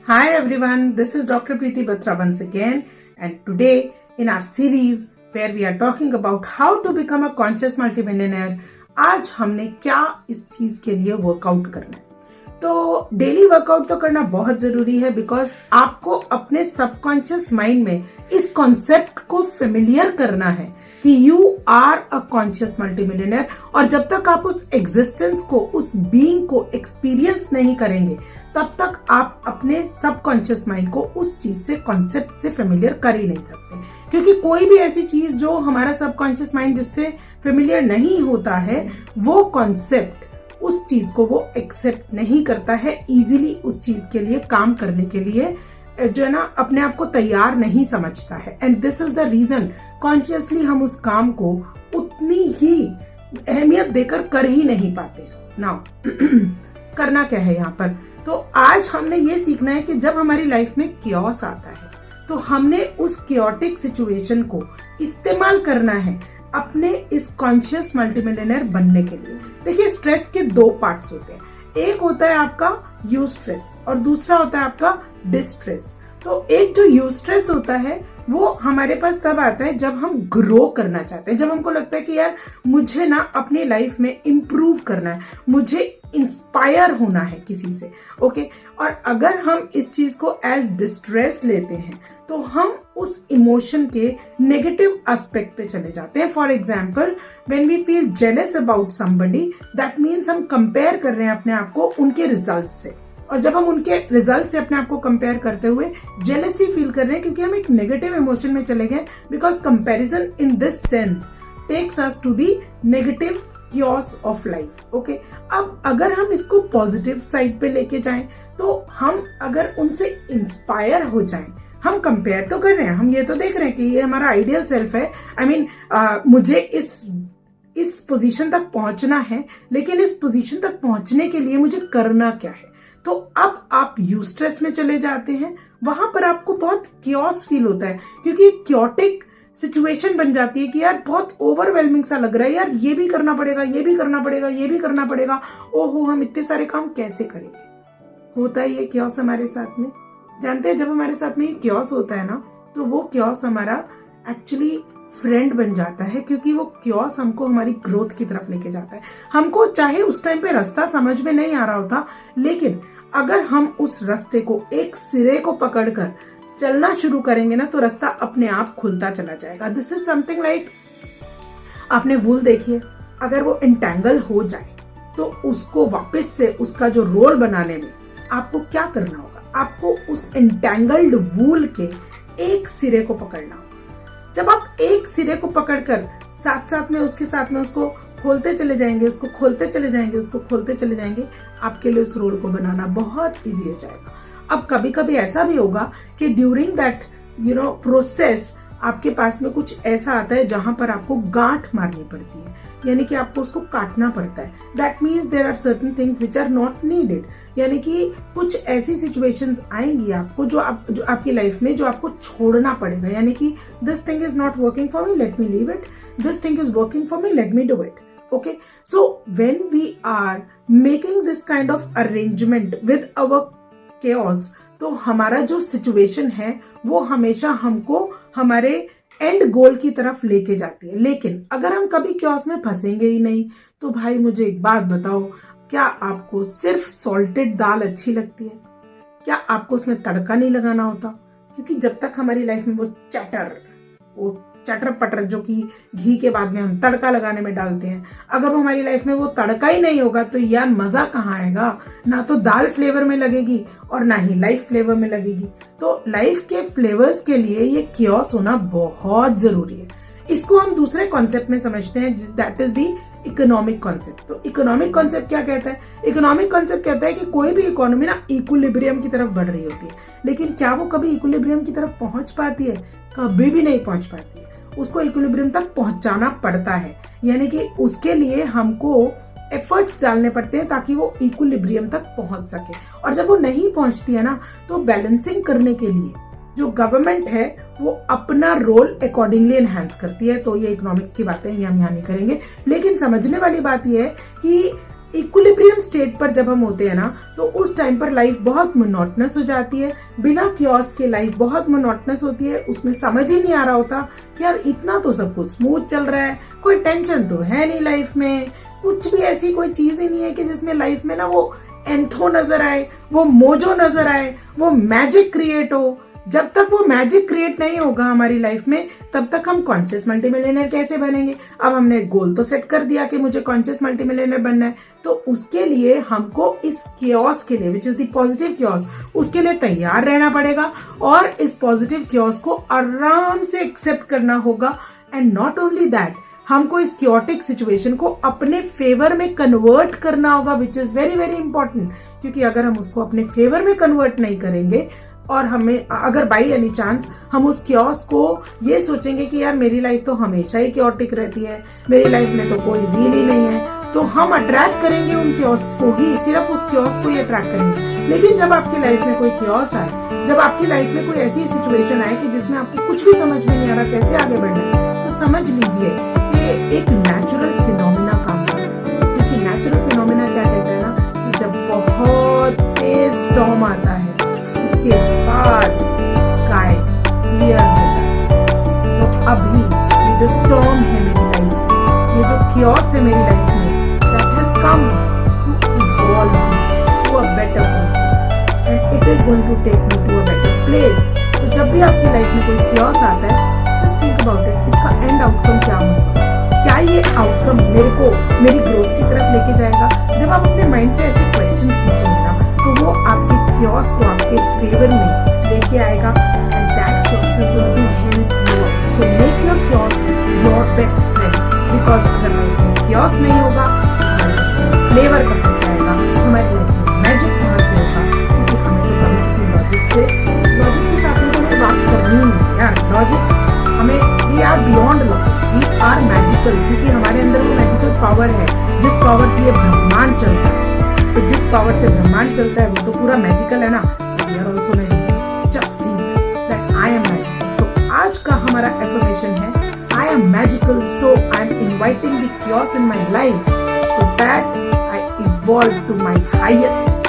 Hi everyone, this is Dr. Preeti Batra once again, and today in our series where we are talking about how to become a conscious multimillionaire, आज हमने क्या इस चीज के लिए workout करना है। तो डेली वर्कआउट तो करना बहुत जरूरी है बिकॉज आपको अपने सबकॉन्शियस माइंड में इस कॉन्सेप्ट को फेमिलियर करना है कि यू आर अ कॉन्शियस मल्टीमिलियनर, और जब तक आप उस एग्जिस्टेंस को, उस बीइंग को एक्सपीरियंस नहीं करेंगे तब तक आप अपने सबकॉन्शियस माइंड को उस चीज से, कॉन्सेप्ट से फेमिलियर कर ही नहीं सकते। क्योंकि कोई भी ऐसी चीज जो हमारा सबकॉन्शियस माइंड जिससे फेमिलियर नहीं होता है, वो कॉन्सेप्ट उस चीज को वो एक्सेप्ट नहीं करता है इजीली, उस चीज के लिए काम करने के लिए जो है ना अपने आप को तैयार नहीं समझता है। And this is the reason consciously हम उस काम को उतनी ही अहमियत देकर कर ही नहीं पाते। नाउ करना क्या है यहाँ पर, तो आज हमने ये सीखना है कि जब हमारी लाइफ में क्योस आता है तो हमने उस क्योटिक सिचुएशन को इस्तेमाल करना है अपने इस कॉन्शियस मल्टीमिलियनर बनने के लिए। देखिए, स्ट्रेस के दो पार्ट्स होते हैं, एक होता है आपका यू स्ट्रेस और दूसरा होता है आपका डिस्ट्रेस। तो एक जो यू स्ट्रेस होता है वो हमारे पास तब आता है जब हम ग्रो करना चाहते हैं, जब हमको लगता है कि यार मुझे ना अपनी लाइफ में इम्प्रूव करना है, मुझे इंस्पायर होना है किसी से। ओके, और अगर हम इस चीज को एज डिस्ट्रेस लेते हैं तो हम उस इमोशन के नेगेटिव एस्पेक्ट पे चले जाते हैं। For example, when we feel jealous about somebody, that means हम कंपेयर कर रहे हैं अपने आप को उनके रिजल्ट से, और जब हम उनके रिजल्ट से अपने आप को कंपेयर करते हुए जेलसी फील कर रहे हैं क्योंकि हम एक नेगेटिव इमोशन में चले गए, because comparison in this sense takes us to the negative chaos of life. Okay, अब अगर हम इसको पॉजिटिव साइड पे लेके जाएं तो हम अगर उनसे इंस्पायर हो जाएं, हम कंपेयर तो कर रहे हैं, हम ये तो देख रहे हैं कि ये हमारा आइडियल सेल्फ है, आई मीन मुझे इस पोजीशन तक पहुंचना है, लेकिन इस पोजीशन तक पहुंचने के लिए मुझे करना क्या है। तो अब आप यू स्ट्रेस में चले जाते हैं, वहां पर आपको बहुत क्योस फील होता है क्योंकि क्योटिक सिचुएशन बन जाती है कि यार बहुत ओवरवेलमिंग सा लग रहा है, यार ये भी करना पड़ेगा, ये भी करना पड़ेगा, ये भी करना पड़ेगा, ओहो हम इतने सारे काम कैसे करेंगे। होता है ये क्योस हमारे साथ में, जानते हैं जब हमारे साथ में ये क्योस होता है ना, तो वो क्योस हमारा एक्चुअली फ्रेंड बन जाता है क्योंकि वो क्योस हमको हमारी ग्रोथ की तरफ लेके जाता है। हमको चाहे उस टाइम पे रास्ता समझ में नहीं आ रहा होता, लेकिन अगर हम उस रास्ते को एक सिरे को पकड़कर चलना शुरू करेंगे ना तो रास्ता अपने आप खुलता चला जाएगा। दिस इज समथिंग लाइक, आपने वूल देखिए, अगर वो इंटेंगल हो जाए तो उसको वापस से उसका जो रोल बनाने में आपको क्या करना होगा, आपको उस इंटेंगल्ड वूल के एक सिरे को पकड़ना होगा। जब आप एक सिरे को पकड़कर साथ साथ में उसको खोलते चले जाएंगे, उसको खोलते चले जाएंगे, उसको खोलते चले जाएंगे, आपके लिए उस रोल को बनाना बहुत इजी हो जाएगा। अब कभी कभी ऐसा भी होगा कि ड्यूरिंग दैट प्रोसेस आपके पास में कुछ ऐसा आता है जहां पर आपको गांठ मारनी पड़ती है, यानी कि आपको उसको काटना पड़ता है। That means there are certain things which are not needed, यानी कि कुछ ऐसी सिचुएशंस आएंगी आपको जो आपकी लाइफ में जो आपको छोड़ना पड़ेगा, यानी कि this thing is not working for me, let me leave it, this thing is working for me, let me do it. Okay, so when we are making this kind of arrangement with our chaos, तो हमारा जो situation है वो हमेशा हमको हमारे and गोल की तरफ लेके जाती है। लेकिन अगर हम कभी क्योस में फंसेंगे ही नहीं तो भाई मुझे एक बात बताओ, क्या आपको सिर्फ सॉल्टेड दाल अच्छी लगती है? क्या आपको उसमें तड़का नहीं लगाना होता? क्योंकि जब तक हमारी लाइफ में वो चटर पटर जो कि घी के बाद में हम तड़का लगाने में डालते हैं, अगर वो हमारी लाइफ में वो तड़का ही नहीं होगा तो यार मजा कहाँ आएगा? ना तो दाल फ्लेवर में लगेगी और ना ही लाइफ फ्लेवर में लगेगी। तो लाइफ के फ्लेवर्स के लिए ये क्योस होना बहुत जरूरी है। इसको हम दूसरे कॉन्सेप्ट में समझते हैं, that is the economic concept. तो इकोनॉमिक कॉन्सेप्ट क्या कहता है? इकोनॉमिक कॉन्सेप्ट कहता है कि कोई भी इकोनॉमी ना इक्विलिब्रियम की तरफ बढ़ रही होती है, लेकिन क्या वो कभी इक्विलिब्रियम की तरफ पहुंच पाती है? कभी भी नहीं पहुंच पाती है। उसको इक्विलिब्रियम तक पहुंचाना पड़ता है, यानी कि उसके लिए हमको एफर्ट्स डालने पड़ते हैं ताकि वो इक्विलिब्रियम तक पहुंच सके। और जब वो नहीं पहुंचती है ना, तो बैलेंसिंग करने के लिए जो गवर्नमेंट है वो अपना रोल अकॉर्डिंगली एनहांस करती है। तो ये इकोनॉमिक्स की बातें हम यहाँ नहीं करेंगे, लेकिन समझने वाली बात ये है कि इक्विलिब्रियम स्टेट पर जब हम होते हैं ना, तो उस टाइम पर लाइफ बहुत मोनोटनस हो जाती है। बिना क्योस के लाइफ बहुत मोनोटनस होती है, उसमें समझ ही नहीं आ रहा होता कि यार इतना तो सब कुछ स्मूथ चल रहा है, कोई टेंशन तो है नहीं लाइफ में, कुछ भी ऐसी कोई चीज ही नहीं है कि जिसमें लाइफ में ना वो एंथो नजर आए, वो मोजो नजर आए, वो मैजिक क्रिएट हो। जब तक वो मैजिक क्रिएट नहीं होगा हमारी लाइफ में, तब तक हम कॉन्शियस मल्टीमिलियनर कैसे बनेंगे। अब हमने गोल तो सेट कर दिया कि मुझे कॉन्शियस मल्टीमिलियनर बनना है, तो उसके लिए हमको इस क्योस के लिए, which is the positive chaos, उसके लिए तैयार रहना पड़ेगा और इस पॉजिटिव क्योस को आराम से एक्सेप्ट करना होगा। एंड नॉट ओनली दैट, हमको इस क्योटिक सिचुएशन को अपने फेवर में कन्वर्ट करना होगा, which is very very important. क्योंकि अगर हम उसको अपने फेवर में कन्वर्ट नहीं करेंगे और हमें अगर बाई एनी चांस हम उस क्योस को ये सोचेंगे कि यार मेरी लाइफ तो हमेशा ही क्योटिक रहती है, मेरी लाइफ में तो कोई जील ही नहीं है, तो हम अट्रैक्ट करेंगे उन क्योस को ही, सिर्फ उस क्योस को ही अट्रैक्ट करेंगे। लेकिन जब आपकी लाइफ में कोई क्योस आए, जब आपकी लाइफ में कोई ऐसी सिचुएशन आए कि जिसमें आपको कुछ भी समझ में नहीं आ रहा कैसे आगे बढ़ना है, तो समझ लीजिए कि एक नेचुरल फिनोमिना काम कर रहा है। क्योंकि नेचुरल फिनोमिना क्या कहता है ना, कि जब बहुत तेज स्टॉर्म आता है उसके बाद स्काई क्लियर हो जाता है। तो अभी ये जो स्टॉर्म है मेरी लाइफ, ये जो क्योस है मेरी लाइफ में, that has come to evolve me to a better person and it is going to take me to a better place. तो जब भी आपकी लाइफ में कोई क्योस आता है, जस्ट थिंक अबाउट इट, इसका एंड आउटकम क्या होगा, क्या ये आउटकम मेरे को मेरी ग्रोथ की तरफ लेके जाएगा। जब आप अपने माइंड से ऐसे क्वेश्चन पूछेंगे ना, तो वो आपके क्योस को आपके फेवर में लेके आएगा and that chaos is going to help you out. So make your chaos your best friend, because अगर लाइफ में क्योस नहीं होगा, फ्लेवर कहाँ से आएगा, हमारी लाइफ में मैजिक कहाँ से होगा। क्योंकि हमें तो कभी किसी लॉजिक के साथ में तो हमें बात करनी नहीं यार। लॉजिक हमें, we are beyond logic, we are magical, क्योंकि हमारे अंदर वो मैजिकल पावर है जिस पावर से ये ब्रह्मांड चलता है। तो जिस पावर से ब्रह्मांड चलता है वो तो पूरा मैजिकल है ना। We are also magical, just think that I am magical. So आज का हमारा एफर्मेशन है, I am magical, so I am inviting the chaos in my life so that I evolve to my highest